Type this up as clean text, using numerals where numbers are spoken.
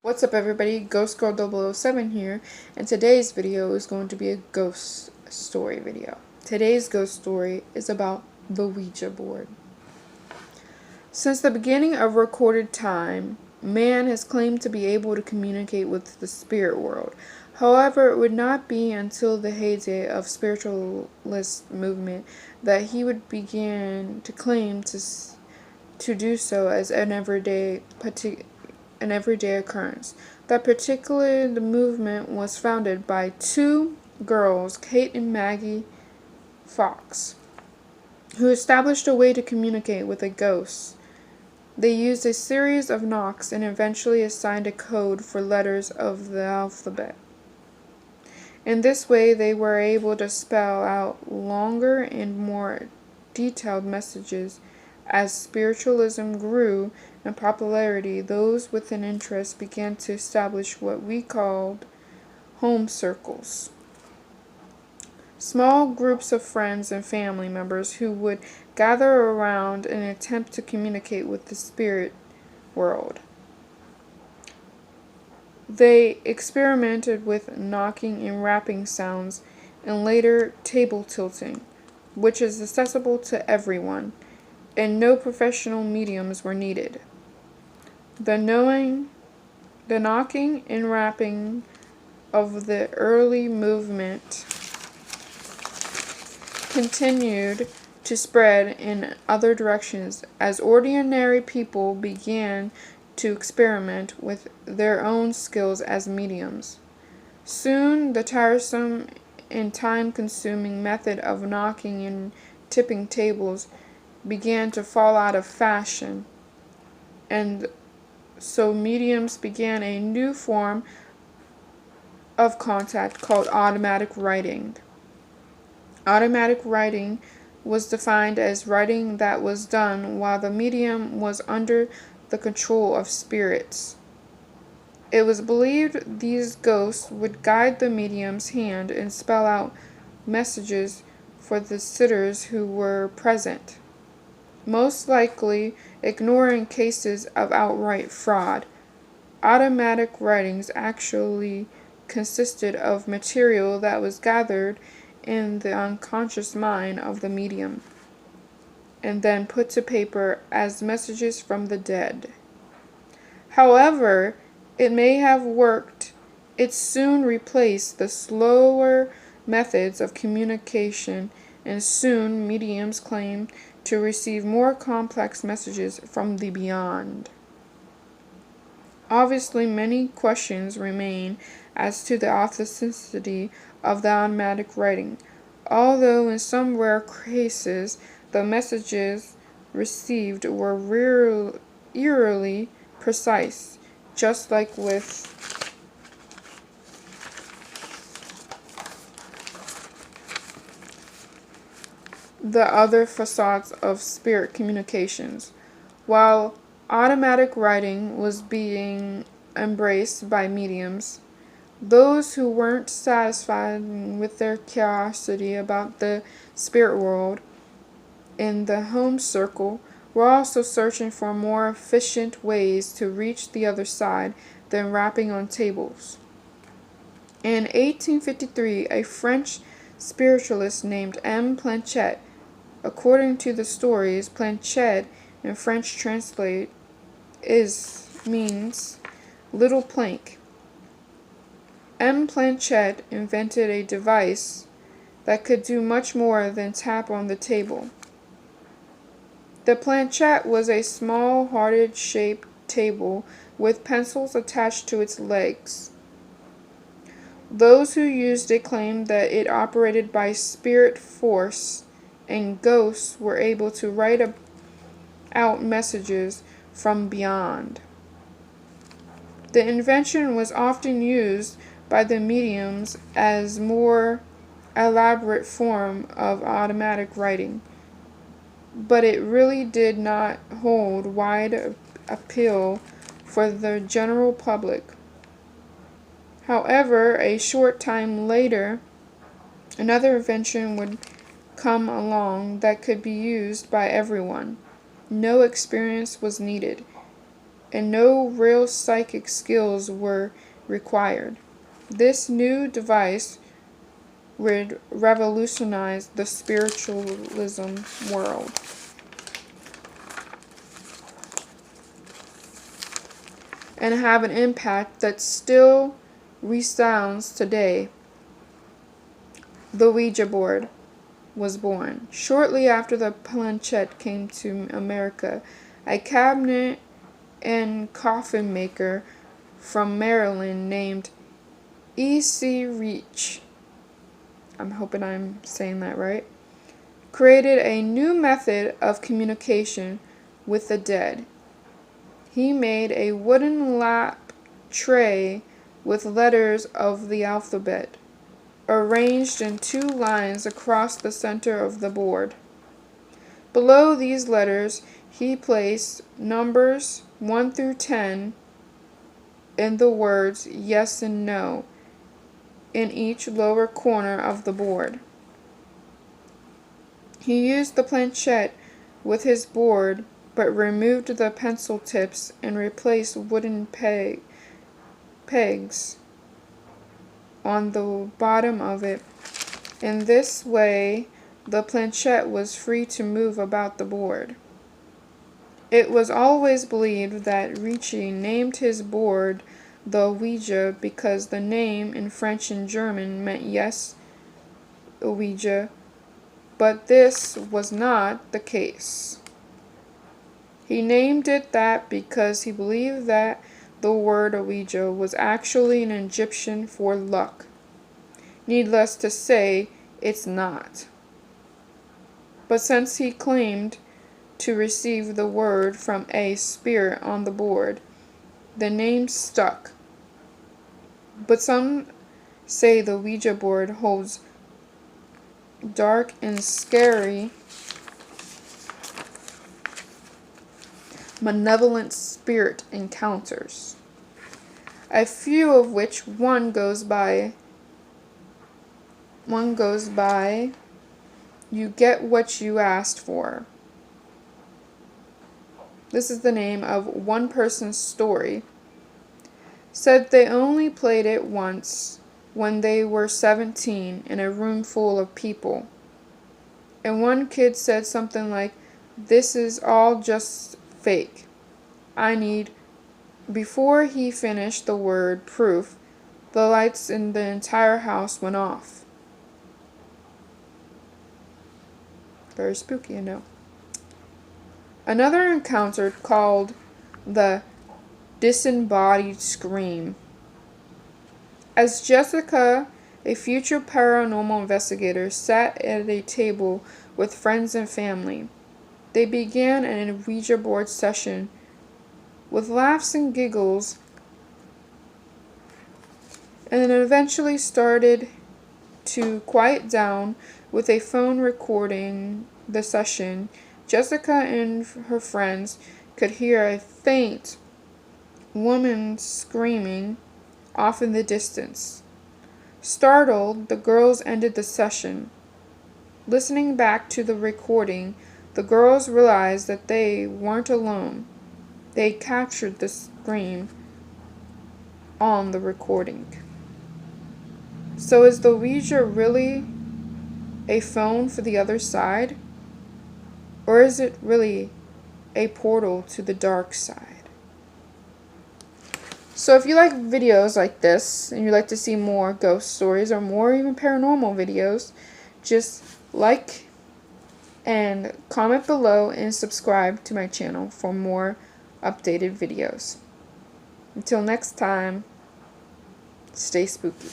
What's up everybody, Ghost Girl 007 here, and today's video is going to be a ghost story video. Today's ghost story is about the Ouija board. Since the beginning of recorded time, man has claimed to be able to communicate with the spirit world. However, it would not be until the heyday of spiritualist movement that he would begin to claim to do so as an everyday occurrence. The movement was founded by two girls, Kate and Maggie Fox, who established a way to communicate with a ghost. They used a series of knocks and eventually assigned a code for letters of the alphabet. In this way, they were able to spell out longer and more detailed messages. As spiritualism grew in popularity, those with an interest began to establish what we called home circles. Small groups of friends and family members who would gather around and attempt to communicate with the spirit world. They experimented with knocking and rapping sounds and later table tilting, which is accessible to everyone, and no professional mediums were needed. The knocking and rapping of the early movement continued to spread in other directions as ordinary people began to experiment with their own skills as mediums. Soon, the tiresome and time-consuming method of knocking and tipping tables began to fall out of fashion, and so mediums began a new form of contact called automatic writing. Automatic writing was defined as writing that was done while the medium was under the control of spirits. It was believed these ghosts would guide the medium's hand and spell out messages for the sitters who were present, most likely ignoring cases of outright fraud. Automatic writings actually consisted of material that was gathered in the unconscious mind of the medium and then put to paper as messages from the dead. However, it may have worked. It soon replaced the slower methods of communication, and soon mediums claimed to receive more complex messages from the beyond. Obviously, many questions remain as to the authenticity of the automatic writing, although in some rare cases the messages received were eerily precise, just like with the other facets of spirit communications. While automatic writing was being embraced by mediums, those who weren't satisfied with their curiosity about the spirit world in the home circle were also searching for more efficient ways to reach the other side than rapping on tables. In 1853, a French spiritualist named M. Planchet, according to the stories, Planchet in French translate means little plank. M. Planchet invented a device that could do much more than tap on the table. The planchet was a small, hearted-shaped table with pencils attached to its legs. Those who used it claimed that it operated by spirit force, and ghosts were able to write out messages from beyond. The invention was often used by the mediums as more elaborate form of automatic writing, but it really did not hold wide appeal for the general public. However, a short time later, another invention would come along that could be used by everyone. No experience was needed. and no real psychic skills were required. This new device would revolutionize the spiritualism world. And have an impact that still resounds today. The Ouija board was born. Shortly after the planchette came to America, a cabinet and coffin maker from Maryland named E.C. Reach, I'm hoping I'm saying that right, created a new method of communication with the dead. He made a wooden lap tray with letters of the alphabet, arranged in 2 lines across the center of the board. Below these letters, he placed numbers 1 through 10 in the words yes and no in each lower corner of the board. He used the planchette with his board, but removed the pencil tips and replaced wooden pegs on the bottom of it. In this way, the planchette was free to move about the board. It was always believed that Ricci named his board the Ouija because the name in French and German meant yes, Ouija, but this was not the case. He named it that because he believed that the word Ouija was actually an Egyptian for luck. Needless to say, it's not. But since he claimed to receive the word from a spirit on the board, the name stuck. But some say the Ouija board holds dark and scary malevolent spirit encounters, a few of which one goes by you get what you asked for. This is the name of one person's story. Said they only played it once when they were 17 in a room full of people. And one kid said something like, "This is all just fake. I need..." Before he finished the word proof, the lights in the entire house went off. Very spooky, I know. Another encounter called the disembodied scream. As Jessica, a future paranormal investigator, sat at a table with friends and family, they began an OUIJA board session with laughs and giggles, and then eventually started to quiet down with a phone recording the session. Jessica and her friends could hear a faint woman screaming off in the distance. Startled, the girls ended the session. Listening back to the recording, the girls realized that they weren't alone. They captured the scream on the recording. So is the Ouija really a phone for the other side? Or is it really a portal to the dark side? So if you like videos like this, and you'd like to see more ghost stories or more even paranormal videos, just like and comment below and subscribe to my channel for more updated videos. Until next time, stay spooky.